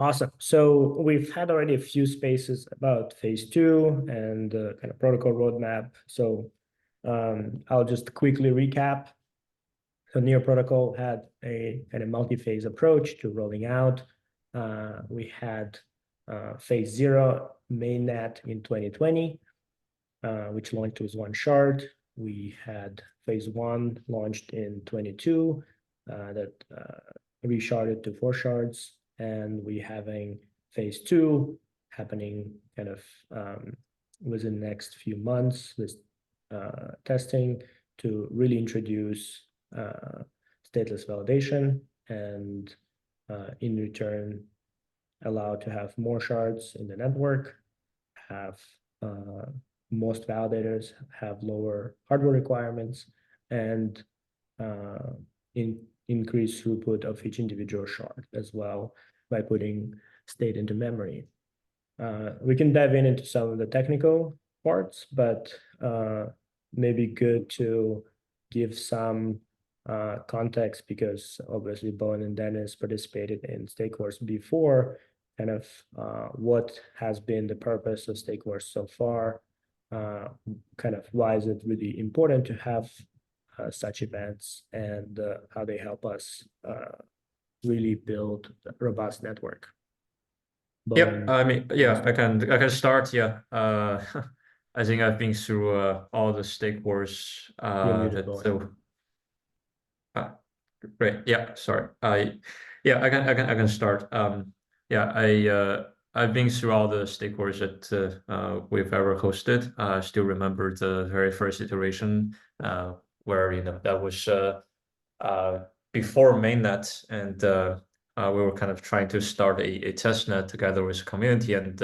Awesome. So we've had already a few spaces about phase two and the kind of protocol roadmap. So I'll just quickly recap. So Near Protocol had a kind of multi-phase approach to rolling out. We had phase zero mainnet in 2020, which launched with one shard. We had phase one launched in 22 that resharded to 4 shards. And we having phase two happening kind of within the next few months with testing to really introduce stateless validation and in return allow to have more shards in the network, have most validators have lower hardware requirements, and increase throughput of each individual shard as well by putting state into memory. We can dive into some of the technical parts, but maybe good to give some context because obviously Bowen and Dennis participated in Stake Wars before, kind of what has been the purpose of Stake Wars so far, kind of why is it really important to have such events and how they help us really build a robust network. Yeah, Bowen, I mean, yeah, I can start. Yeah, I think I've been through all the Stake Wars. you're muted, That Bowen. so great. Yeah, sorry. Yeah, I can start. Yeah, I've been through all the Stake Wars that we've ever hosted. I still remember the very first iteration, where that was before mainnet, and we were kind of trying to start a test net together with the community. And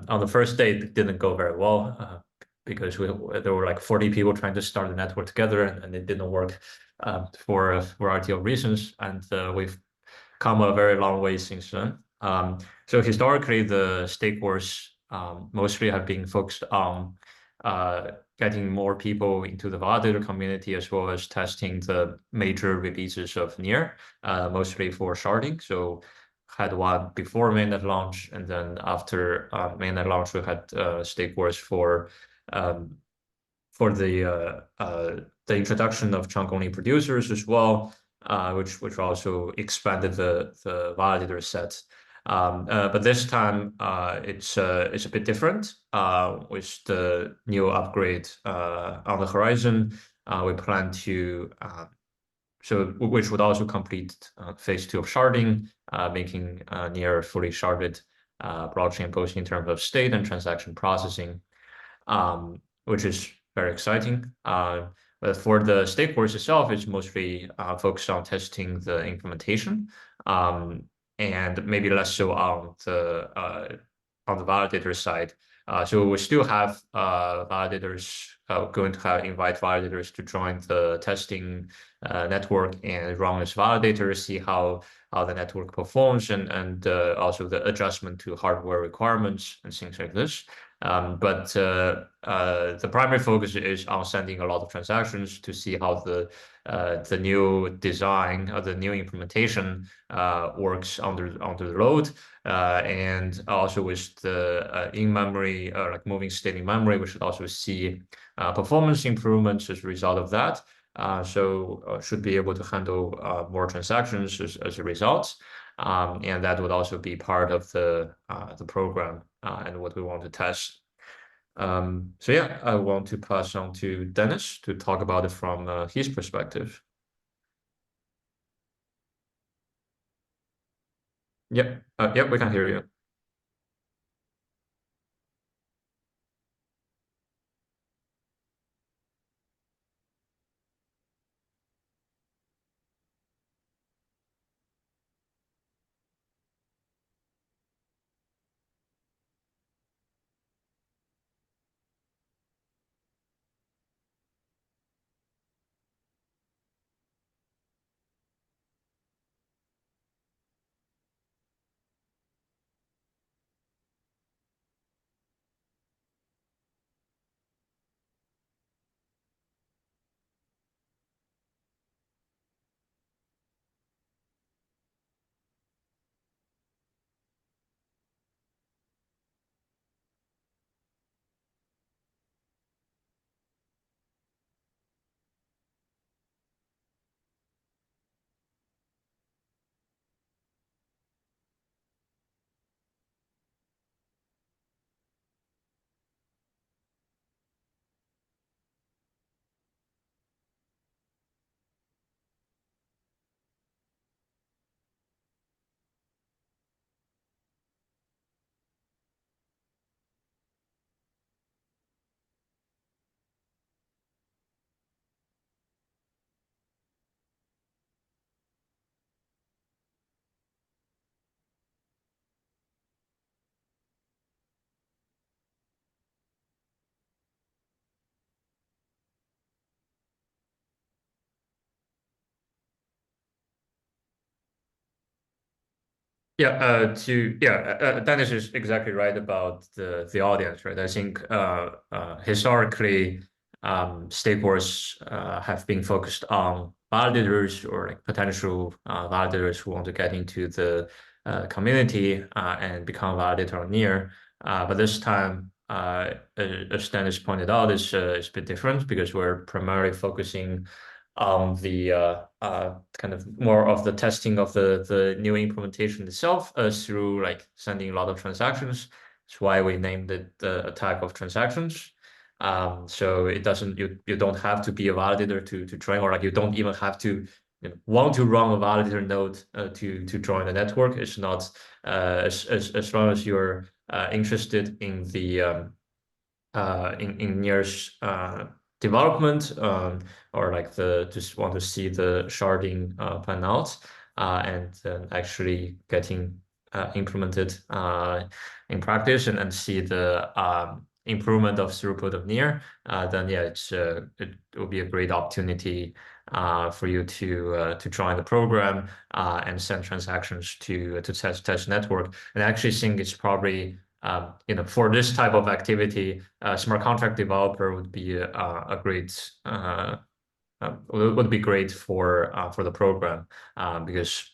on the first day, it didn't go very well because there were like 40 people trying to start the network together, and it didn't work for a variety of reasons. And we've come a very long way since then. So historically, the Stake Wars mostly have been focused on getting more people into the validator community, as well as testing the major releases of Near, mostly for sharding. So had one before mainnet launch, and then after mainnet launch, we had Stake Wars um, for the introduction of chunk-only producers as well, which also expanded the validator set. But this time it's a bit different with the new upgrade on the horizon. We plan to which would also complete phase two of sharding, making Near fully sharded blockchain, both in terms of state and transaction processing, which is very exciting. But for the Stake Wars itself, it's mostly focused on testing the implementation, and maybe less so on the validator side. So we still have validators going to invite validators to join the testing network and run as validators, see how the network performs, and also the adjustment to hardware requirements and things like this. But the primary focus is on sending a lot of transactions to see how the new design or the new implementation works under the load, and also with the in-memory like moving state in memory, we should also see performance improvements as a result of that. So should be able to handle more transactions as a result. And that would also be part of the program and what we want to test. So yeah, I want to pass on to Dennis to talk about it from his perspective. Yep, yep, we can hear you. Dennis is exactly right about the audience, right? I think historically, stakeholders have been focused on validators or like potential validators who want to get into the community and become validator or near. But this time, as Dennis pointed out, is a bit different because we're primarily focusing on the kind of more of the testing of the new implementation itself through like sending a lot of transactions. That's why we named it the attack of transactions. So it doesn't you don't have to be a validator to join, or like you don't even have to want to run a validator node to join the network. It's not as long as you're interested in the in Near's development, or like just want to see the sharding pan out and actually getting implemented in practice and see the improvement of throughput of Near, then yeah, it will be a great opportunity for you to join the program and send transactions to test network. And I actually think it's probably for this type of activity, smart contract developer would be a great would be great for the program because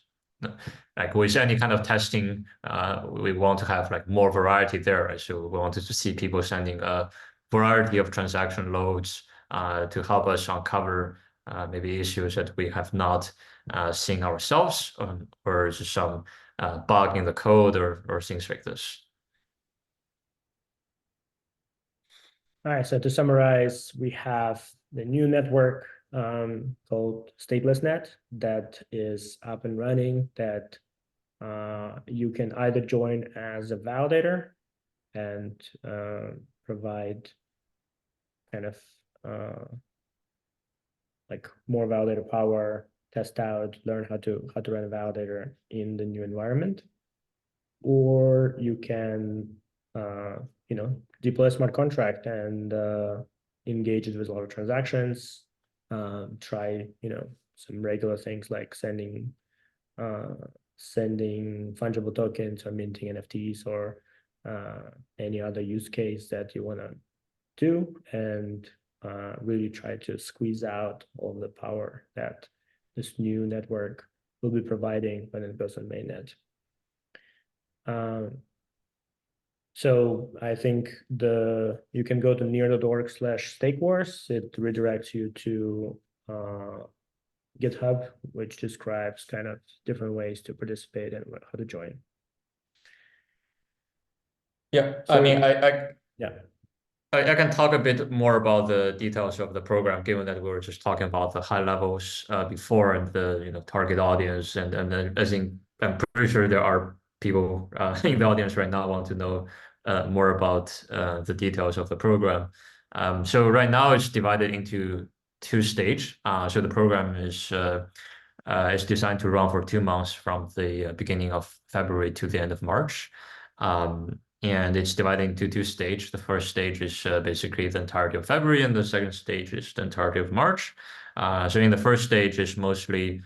like with any kind of testing, we want to have like more variety there. Right? So we wanted to see people sending a variety of transaction loads to help us uncover maybe issues that we have not seen ourselves, or just some bug in the code or things like this. All right, so to summarize, we have the new network called Stateless Net that is up and running, that you can either join as a validator and provide kind of like more validator power, test out, learn how to run a validator in the new environment, or you can deploy a smart contract and engage it with a lot of transactions, try some regular things like sending fungible tokens or minting NFTs or any other use case that you want to do, and really try to squeeze out all the power that this new network will be providing when it goes on mainnet. So I think you can go to near.org/stakewars. It redirects you to GitHub, which describes kind of different ways to participate and how to join. Yeah, so, I mean, I can talk a bit more about the details of the program, given that we were just talking about the high levels before and the target audience, and I think I'm pretty sure there are people in the audience right now want to know more about the details of the program. So right now it's divided into two stages. So the program is designed to run for 2 months from the beginning of February to the end of March. And it's divided into two stages. The first stage is basically the entirety of February, and the second stage is the entirety of March. So in the first stage is mostly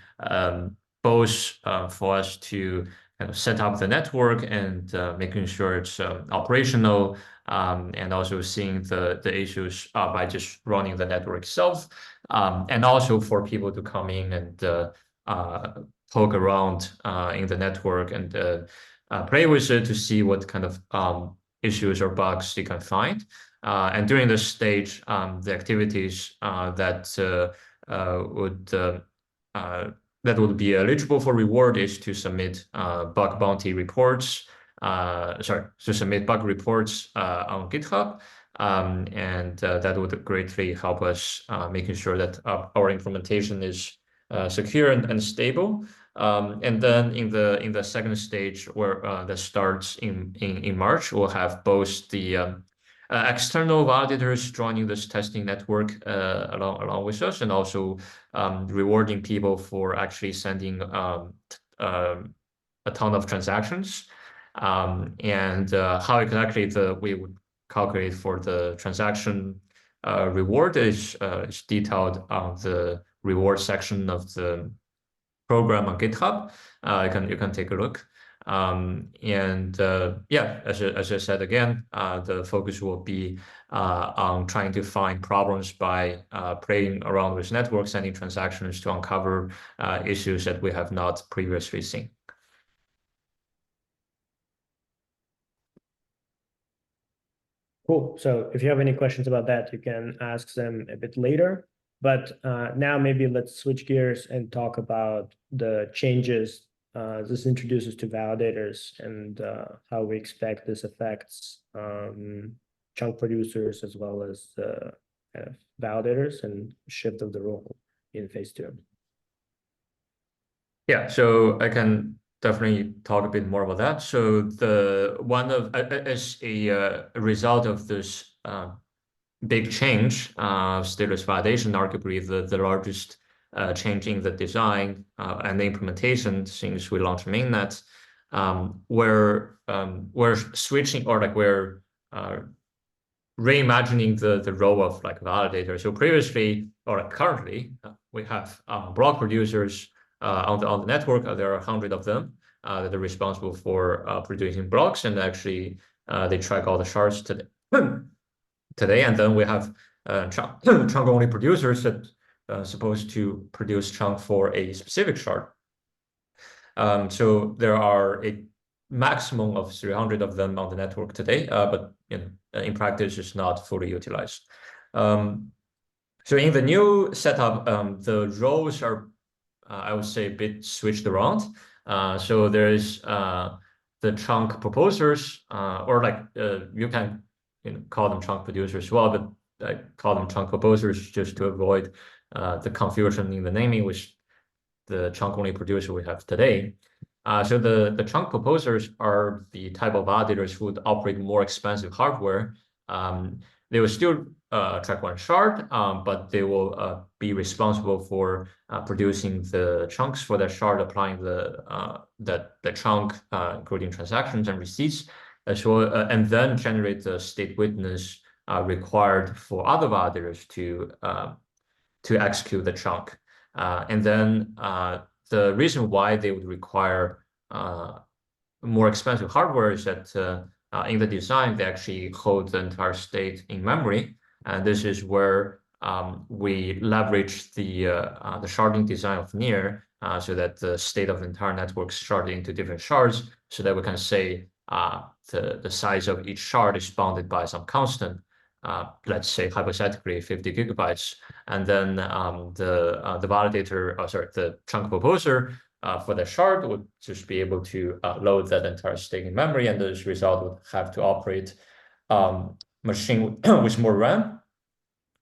both for us to kind of set up the network and making sure it's operational, and also seeing the issues by just running the network itself, and also for people to come in and poke around in the network and play with it to see what kind of issues or bugs they can find. And during this stage, the activities that would be eligible for reward is to submit bug bounty reports. To submit bug reports on GitHub. And that would greatly help us making sure that our implementation is secure and stable. And then in the second stage, where that starts in March, we'll have both the external validators joining this testing network along with us, and also rewarding people for actually sending a ton of transactions. And how exactly we would calculate for the transaction reward is detailed on the reward section of the program on GitHub. You can take a look. Yeah, as I said again, the focus will be on trying to find problems by playing around with networks, sending transactions to uncover issues that we have not previously seen. Cool. So if you have any questions about that, you can ask them a bit later. But now maybe let's switch gears and talk about the changes this introduces to validators and how we expect this affects chunk producers as well as kind of validators and shift of the role in phase 2. Yeah, so I can definitely talk a bit more about that. So the one of as a result of this big change, stateless validation, arguably the largest change in the design and the implementation since we launched mainnet, we're switching, or like we're reimagining the role of like validator. So previously, or like currently, we have block producers on the network. There are 100 of them that are responsible for producing blocks, and actually they track all the shards today. And then we have chunk only producers that supposed to produce chunk for a specific shard. So there are a maximum of 300 of them on the network today, but in practice, it's not fully utilized. So in the new setup, the roles are, I would say, a bit switched around. So there is the chunk proposers, or like you can call them chunk producers as well, but I call them chunk proposers just to avoid the confusion in the naming, which the chunk only producer we have today. So the chunk proposers are the type of validators who would operate more expensive hardware. They will still track one shard, but they will be responsible for producing the chunks for that shard, applying the chunk, including transactions and receipts, as well, and then generate the state witness required for other validators to execute the chunk. And then the reason why they would require more expensive hardware is that in the design, they actually hold the entire state in memory. And this is where we leverage the sharding design of NEAR so that the state of the entire network is sharded into different shards, so that we can say the size of each shard is bounded by some constant, let's say hypothetically 50 gigabytes. And then the validator, the chunk proposer for the shard would just be able to load that entire state in memory, and this result would have to operate machine with more RAM.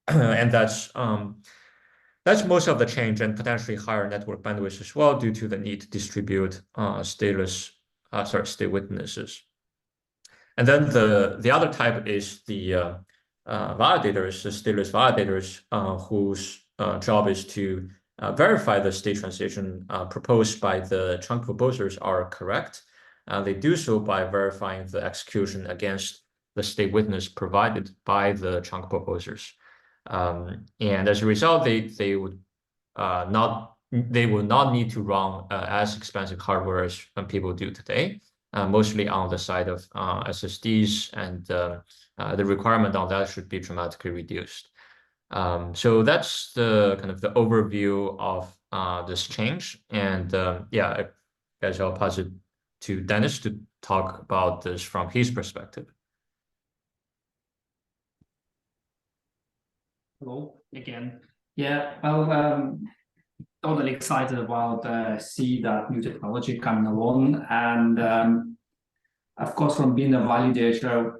And that's most of the change, and potentially higher network bandwidth as well, due to the need to distribute state witnesses. And then the other type is the validators, the stateless validators, whose job is to verify the state transition proposed by the chunk proposers are correct. They do so by verifying the execution against the state witness provided by the chunk proposers. And as a result, they will not need to run as expensive hardware as people do today, mostly on the side of SSDs, and the requirement on that should be dramatically reduced. So that's the kind of the overview of this change. And yeah, I guess I'll pass it to Dennis to talk about this from his perspective. Hello again. Yeah, well, totally excited about see that new technology coming along, and of course, from being a validator,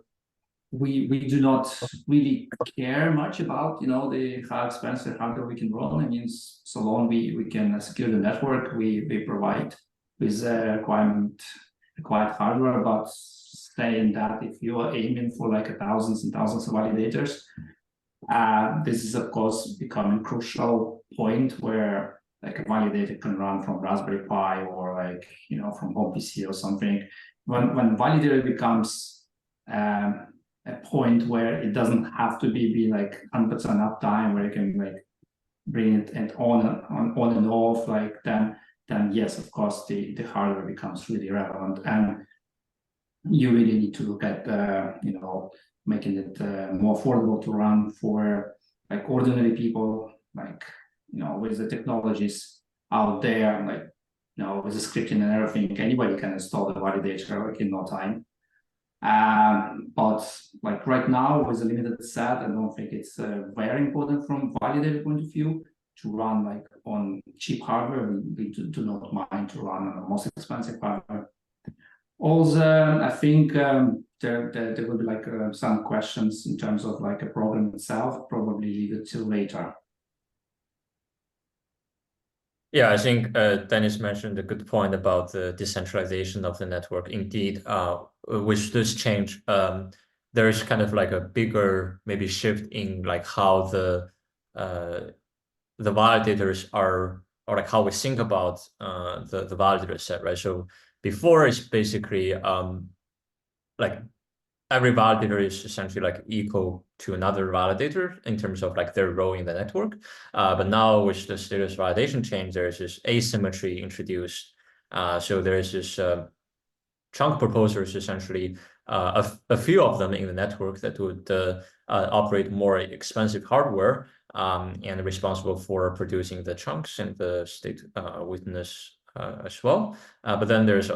we do not really care much about how expensive hardware we can run. I mean, so long we can secure the network we provide with required hardware. But saying that, if you are aiming for like thousands and thousands of validators, this is of course becoming a crucial point where like a validator can run from Raspberry Pi or like from home PC or something. When validator becomes a point where it doesn't have to be like 100% uptime, where you can like bring it and on and off, like then then yes, of course, the hardware becomes really relevant, and you really need to look at making it more affordable to run for like ordinary people, like with the technologies out there, like with the scripting and everything, anybody can install the validator like in no time. But like right now with a limited set, I don't think it's very important from validator point of view to run like on cheap hardware. We do not mind to run on the most expensive hardware. Also, I think there will be like some questions in terms of like a program itself, probably leave it till later. Yeah, I think Dennis mentioned a good point about the decentralization of the network. Indeed, with this change, there is kind of like a bigger maybe shift in like how the validators are, or like how we think about the validator set, right? So before it's basically like every validator is essentially like equal to another validator in terms of like their role in the network. But now with the stateless validation change, there's this asymmetry introduced. So there's this chunk proposers, essentially a few of them in the network that would operate more expensive hardware and responsible for producing the chunks and the state witness as well. But then there's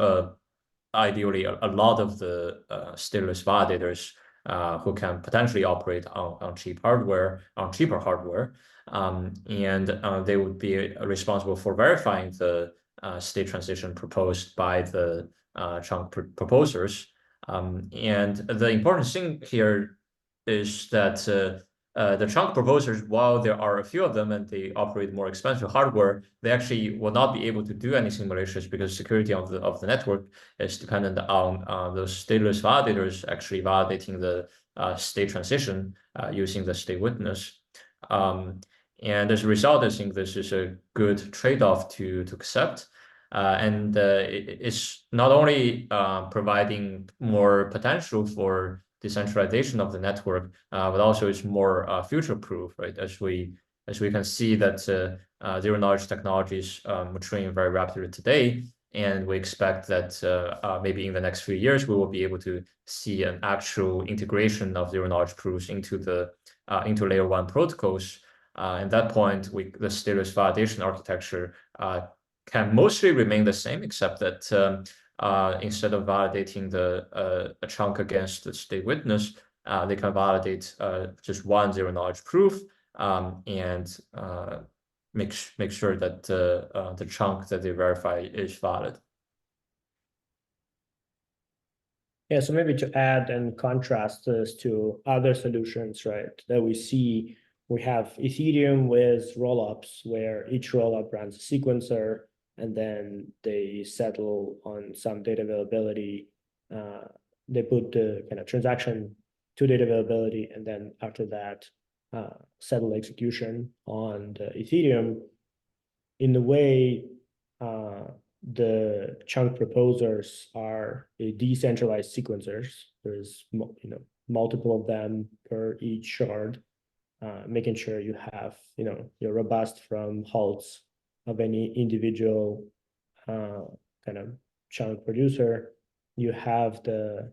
ideally a lot of the stateless validators who can potentially operate on cheap hardware, on cheaper hardware, and they would be responsible for verifying the state transition proposed by the chunk proposers. And the important thing here is that the chunk proposers, while there are a few of them and they operate more expensive hardware, they actually will not be able to do anything malicious because security of the network is dependent on those stateless validators actually validating the state transition using the state witness. And as a result, I think this is a good trade-off to accept. And it's not only providing more potential for decentralization of the network, but also it's more future-proof, right? As we can see that zero-knowledge technology is maturing very rapidly today, and we expect that maybe in the next few years we will be able to see an actual integration of zero-knowledge proofs into the into layer 1 protocols. At that point, the stateless validation architecture can mostly remain the same, except that instead of validating a chunk against the state witness, they can validate just one zero-knowledge proof and make sure that the chunk that they verify is valid. Yeah, so maybe to add and contrast this to other solutions, right, that we see, we have Ethereum with rollups where each rollup runs a sequencer and then they settle on some data availability. They put the kind of transaction to data availability, and then after that, settle execution on the Ethereum. In the way, the chunk proposers are a decentralized sequencers. There's multiple of them per each shard, making sure you have you're robust from halts of any individual kind of chunk producer. You have the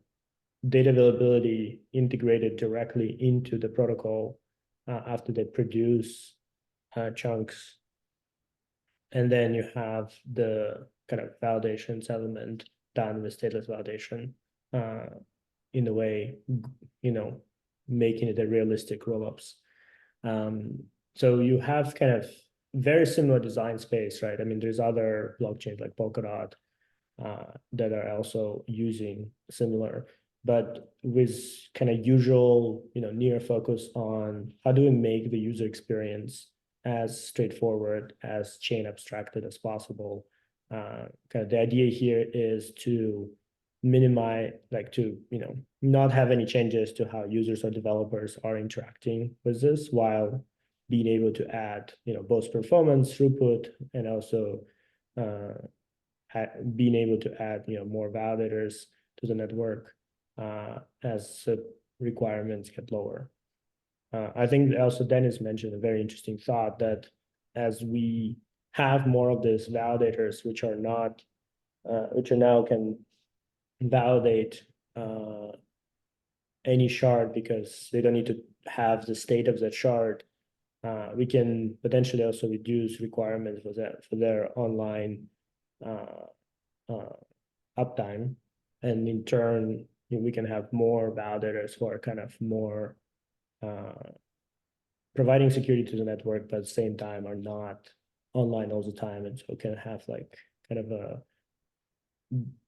data availability integrated directly into the protocol after they produce chunks. And then you have the kind of validations element done with stateless validation in a way, making it a realistic rollups. So you have kind of very similar design space, right? I mean, there's other blockchains like Polkadot that are also using similar, but with kind of usual, near focus on how do we make the user experience as straightforward, as chain abstracted as possible. Kind of the idea here is to minimize, like to, not have any changes to how users or developers are interacting with this, while being able to add, both performance, throughput, and also being able to add, more validators to the network as requirements get lower. I think also Dennis mentioned a very interesting thought that as we have more of these validators, which are not, which are now can validate any shard because they don't need to have the state of that shard. We can potentially also reduce requirements for their online uptime, and in turn, we can have more validators who are kind of more providing security to the network, but at the same time are not online all the time, and so can have like kind of a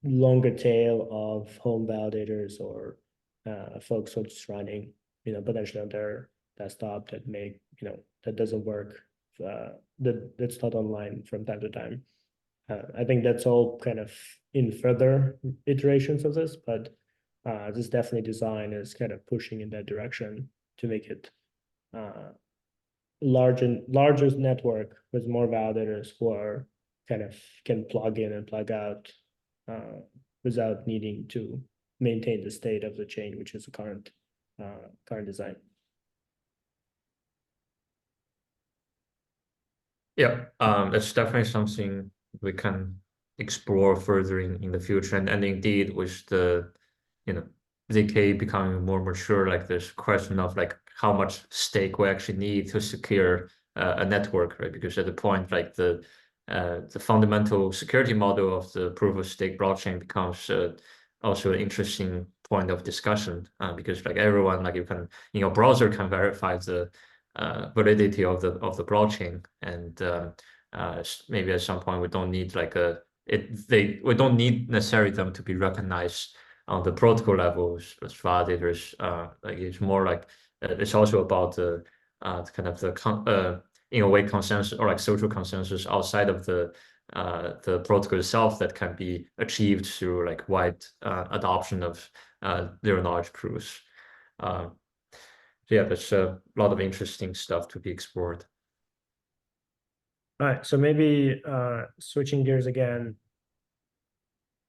longer tail of home validators or folks who are just running, potentially on their desktop that that doesn't work, that's not online from time to time. I think that's all kind of in further iterations of this, but this definitely design is kind of pushing in that direction to make it larger network with more validators who are kind of can plug in and plug out without needing to maintain the state of the chain, which is the current design. Yeah, that's definitely something we can explore further in the future. And indeed, with the ZK becoming more mature, like this question of like how much stake we actually need to secure a network, right? Because at the point, like the fundamental security model of the proof of stake blockchain becomes also an interesting point of discussion, because like everyone, like you can in your browser can verify the validity of the blockchain, and maybe at some point we don't need like we don't need necessarily them to be recognized on the protocol levels as validators. Like it's more like it's also about the kind of the in a way consensus or like social consensus outside of the protocol itself that can be achieved through like wide adoption of zero knowledge proofs. So yeah, there's a lot of interesting stuff to be explored. All right, so maybe switching gears again.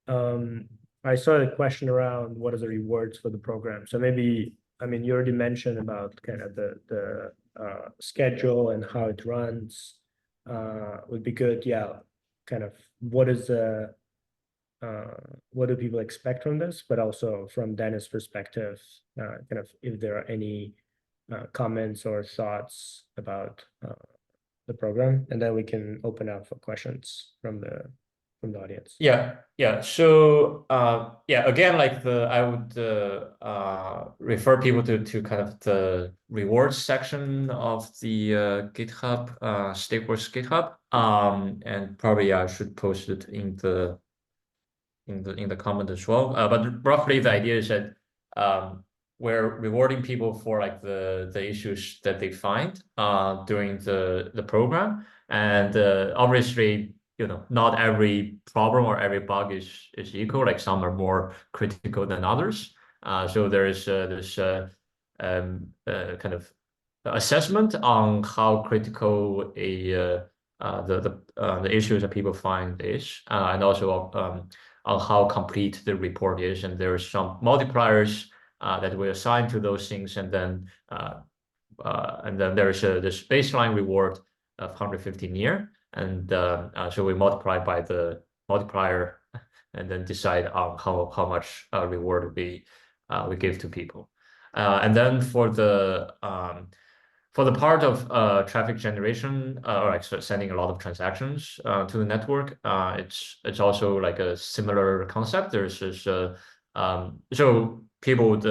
I saw a question around what are the rewards for the program. So maybe, you already mentioned about kind of the schedule and how it runs. Would be good. Yeah, kind of what do people expect from this, but also from Dennis' perspective, kind of if there are any comments or thoughts about the program, and then we can open up for questions from the audience. Yeah. So yeah, again, like I would refer people to kind of the rewards section of the GitHub, Stakeworks GitHub, and probably I should post it in the comment as well. But roughly the idea is that we're rewarding people for like the issues that they find during the program, and obviously not every problem or every bug is equal. Like some are more critical than others. So there is this kind of assessment on how critical the issues that people find is, and also on how complete the report is. And there are some multipliers that we assign to those things, and then there's this baseline reward of 150 near, and so we multiply by the multiplier, and then decide on how much reward we give to people, and then for the part of traffic generation, or like sending a lot of transactions to the network, it's also like a similar concept. There's this so people would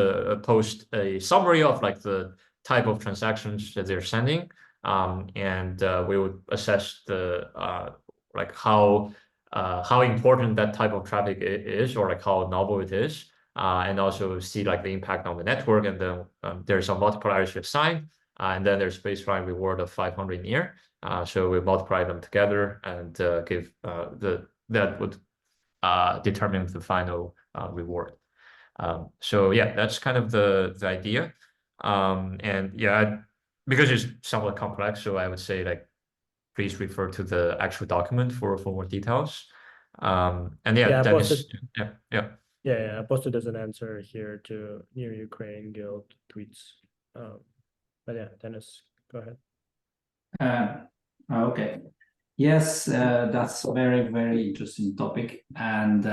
post a summary of like the type of transactions that they're sending, and we would assess the like how important that type of traffic is, or like how novel it is, and also see like the impact on the network. And then there's some multipliers you assign. And then there's baseline reward of 500 near. So we multiply them together and give that would determine the final reward. So yeah, that's kind of the idea. And yeah, because it's somewhat complex, so I would say like please refer to the actual document for more details. And yeah, Dennis, I posted as an answer here to Near Ukraine Guild tweets. But yeah, Dennis, go ahead. Okay. Yes, that's a very, very interesting topic. And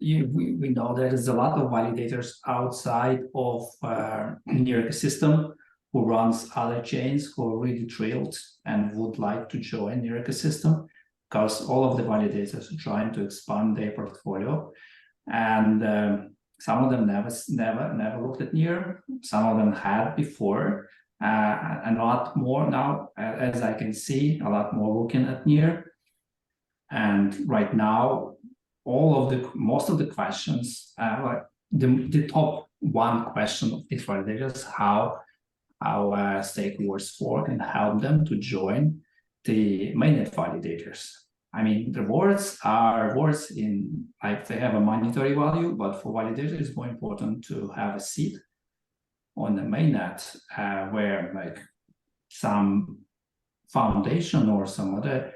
we know there is a lot of validators outside of Near ecosystem who runs other chains who are really thrilled and would like to join Near ecosystem, because all of the validators are trying to expand their portfolio. And some of them never looked at Near. Some of them had before, and a lot more now, as I can see, a lot more looking at Near. And right now, most of the questions, like the top one question of these validators, how stake wars fork can help them to join the mainnet validators. I mean, the rewards are rewards in, like, they have a monetary value, but for validators, it's more important to have a seat on the mainnet, where like some foundation or some other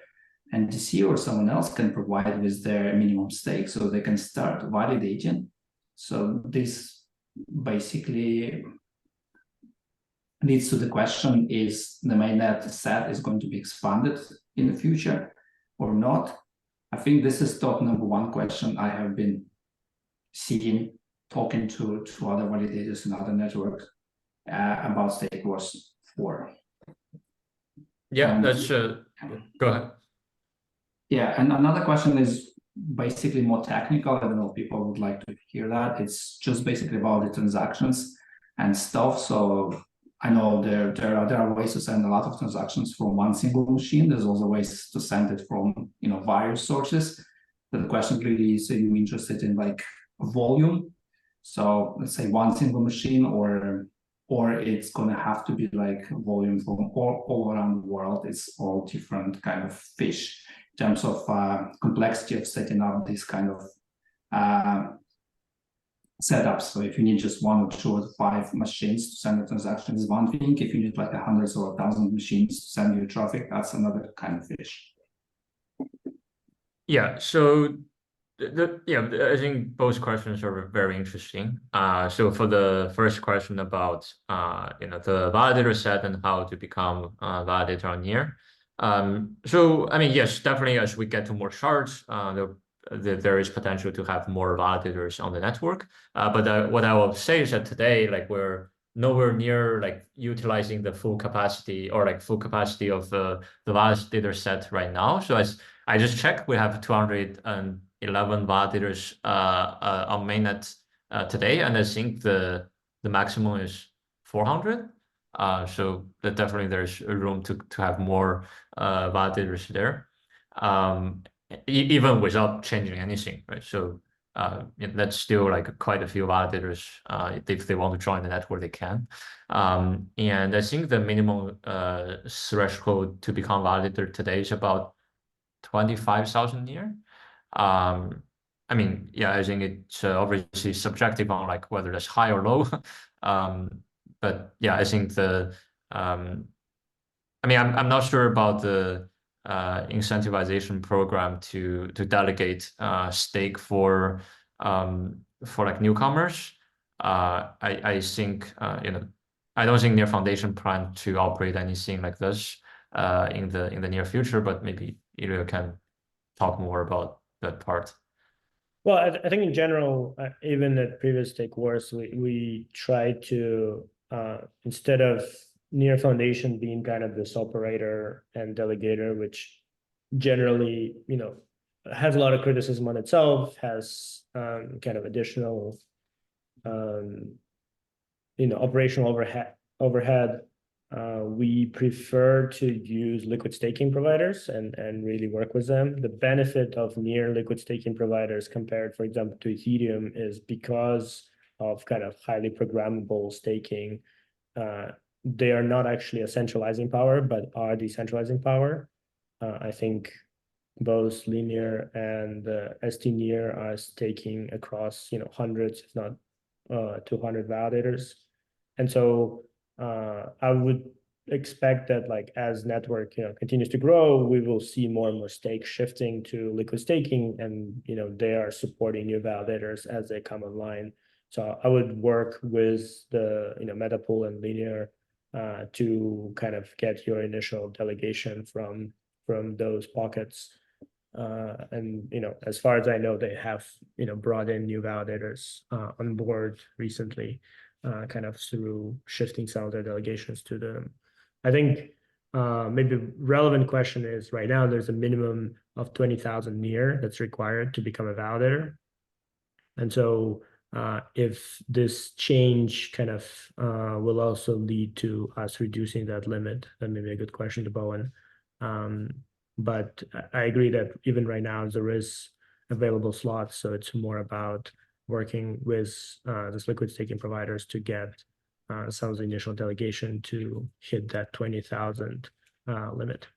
NDC or someone else can provide with their minimum stake, so they can start validating. So this basically leads to the question, is the mainnet set is going to be expanded in the future or not? I think this is top number one question I have been seeing, talking to other validators and other networks about stake wars 4. Yeah, that's go ahead. Yeah, and another question is basically more technical. I don't know if people would like to hear that. It's just basically about the transactions and stuff. So I know there are ways to send a lot of transactions from one single machine. There's also ways to send it from various sources. But the question really is, are you interested in like volume? So let's say one single machine, or it's gonna have to be like volume from all around the world. It's all different kind of fish in terms of complexity of setting up this kind of setups. So if you need just 1 or 2 or 5 machines to send a transaction, is one thing. If you need like hundreds or 1,000 machines to send you traffic, that's another kind of fish. Yeah, so I think both questions are very interesting. So for the first question about the validator set and how to become a validator on Near. So I mean, yes, definitely as we get to more shards, there is potential to have more validators on the network. But what I will say is that today, like, we're nowhere near like utilizing the full capacity or like full capacity of the validator set right now. So as I just checked, we have 211 validators on mainnet today, and I think the maximum is 400. So that definitely there's room to have more validators there, even without changing anything, right? So that's still like quite a few validators. If they want to join the network, they can. And I think the minimum threshold to become validator today is about 25,000 Near. I mean, yeah, I think it's obviously subjective on like whether that's high or low. But yeah, I think I mean, I'm not sure about the incentivization program to delegate stake for like newcomers. I think I don't think Near Foundation plan to operate anything like this in the near future, but maybe Illia can talk more about that part. Well, I think in general, even at previous stake wars, we tried to instead of Near Foundation being kind of this operator and delegator, which generally has a lot of criticism on itself, has kind of additional operational overhead. We prefer to use liquid staking providers and really work with them. The benefit of Near liquid staking providers compared, for example, to Ethereum is because of kind of highly programmable staking. They are not actually a centralizing power, but are decentralizing power. I think both Linear and ST Near are staking across hundreds, if not 200 validators, and so I would expect that like as network continues to grow, we will see more and more stakes shifting to liquid staking, and they are supporting new validators as they come online. So I would work with the Metapool and Linear to kind of get your initial delegation from from those pockets. And as far as I know, they have brought in new validators on board recently, kind of through shifting some of their delegations to them. I think maybe relevant question is right now there's a minimum of 20,000 NIR that's required to become a validator. And so if this change kind of will also lead to us reducing that limit, that may be a good question to Bowen. But I agree that even right now there is available slots, so it's more about working with this liquid staking providers to get some of the initial delegation to hit that 20,000 limit.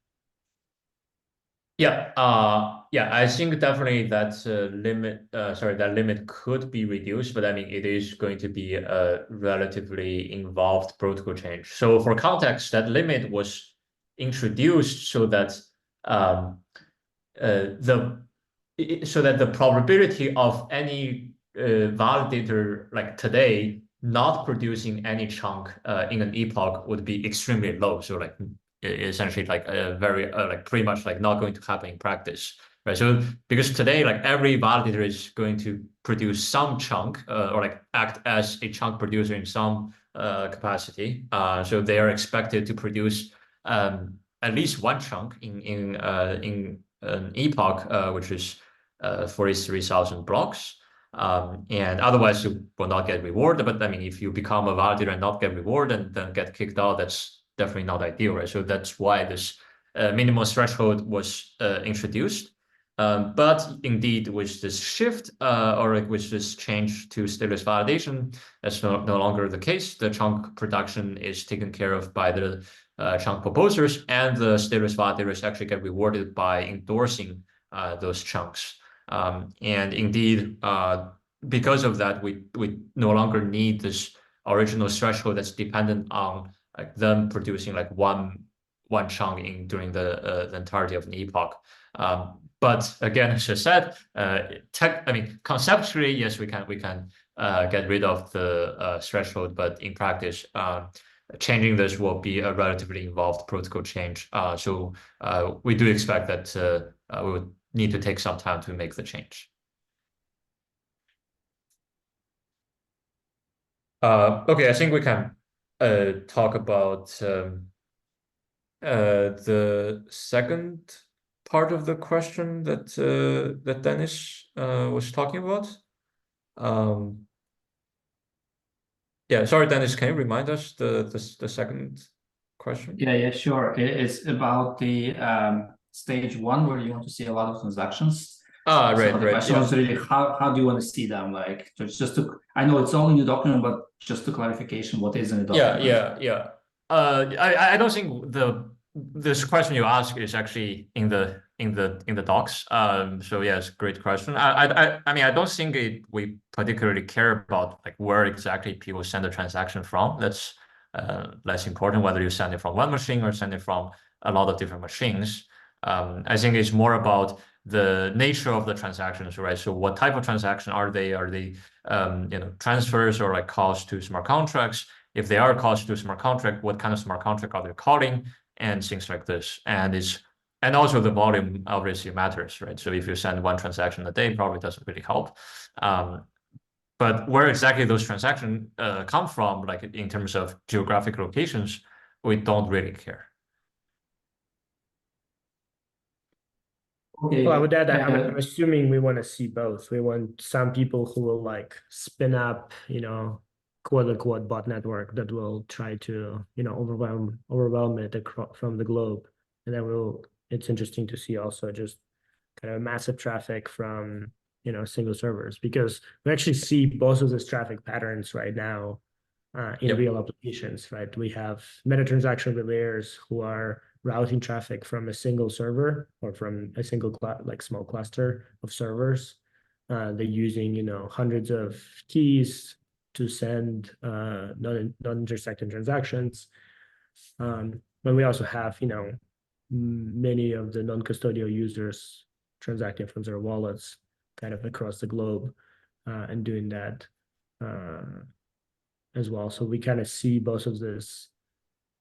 Yeah, I think definitely that that limit could be reduced, but I mean, it is going to be a relatively involved protocol change. So for context, that limit was introduced so that the probability of any validator like today not producing any chunk in an epoch would be extremely low. So like essentially like very like pretty much like not going to happen in practice, right? So because today like every validator is going to produce some chunk or like act as a chunk producer in some capacity. So they are expected to produce at least one chunk in an epoch, which is 43,000 blocks. And otherwise you will not get rewarded. But I mean, if you become a validator and not get rewarded and then get kicked out, that's definitely not ideal, right? So that's why this minimum threshold was introduced. But indeed, with this shift or with this change to stateless validation, that's no longer the case. The chunk production is taken care of by the chunk proposers, and the stateless validators actually get rewarded by endorsing those chunks. And indeed, because of that, we no longer need this original threshold that's dependent on like them producing like one chunk during the entirety of an epoch. But again, as I said, I mean, conceptually, yes, we can get rid of the threshold, but in practice, changing this will be a relatively involved protocol change. So we do expect that we would need to take some time to make the change. Okay, I think we can talk about the second part of the question that that Dennis was talking about. Yeah, sorry, Dennis, can you remind us the second question? Yeah, sure. It's about the stage one where you want to see a lot of transactions. Right, so the question was really how do you want to see them? Like just to, I know it's all in the document, but just to clarification, what is in the document? Yeah. I don't think this question you ask is actually in the docs. So yes, great question. I mean, I don't think we particularly care about like where exactly people send the transaction from. That's less important, whether you send it from one machine or send it from a lot of different machines. I think it's more about the nature of the transactions, right? So what type of transaction are they? Are they transfers or like calls to smart contracts? If they are calls to a smart contract, what kind of smart contract are they calling, and things like this. And also the volume obviously matters, right? So if you send one transaction a day, probably doesn't really help. But where exactly those transactions come from, like in terms of geographic locations, we don't really care. Okay. Well, with that, I'm assuming we want to see both. We want some people who will like spin up, quote unquote bot network that will try to, overwhelm it from the globe. And then it's interesting to see also just kind of massive traffic from, single servers, because we actually see both of these traffic patterns right now in real applications, right? We have meta transaction relayers who are routing traffic from a single server or from a single small cluster of servers. They're using, hundreds of keys to send non-intersecting transactions. But we also have, many of the non-custodial users transacting from their wallets kind of across the globe and doing that as well. So we kind of see both of this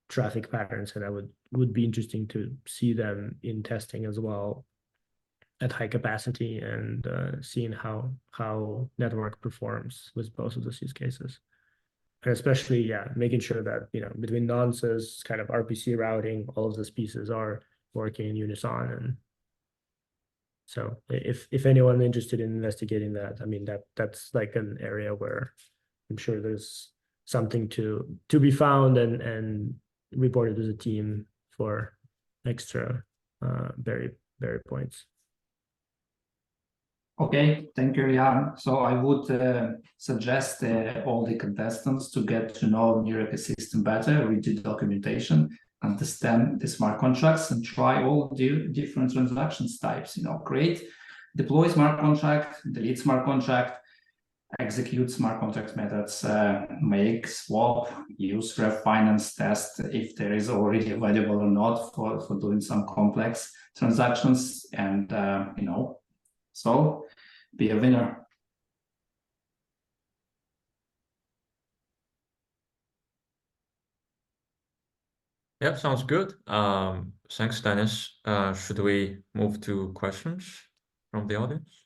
traffic patterns, and that would be interesting to see them in testing as well at high capacity, and seeing how network performs with both of those use cases. And especially, yeah, making sure that, you know, between nonces, kind of RPC routing, all of those pieces are working in unison. And so if anyone interested in investigating that, I mean, that's like an area where I'm sure there's something to be found and reported to the team for extra berry points. Okay, thank you, Jan. So I would suggest all the contestants to get to know Near ecosystem better, read the documentation, understand the smart contracts, and try all the different transactions types. You know, create, deploy smart contract, delete smart contract, execute smart contract methods, make, swap, use ref finance, test if there is already available or not for doing some complex transactions, and you know. So be a winner. Yeah, sounds good. Thanks, Dennis. Should we move to questions from the audience?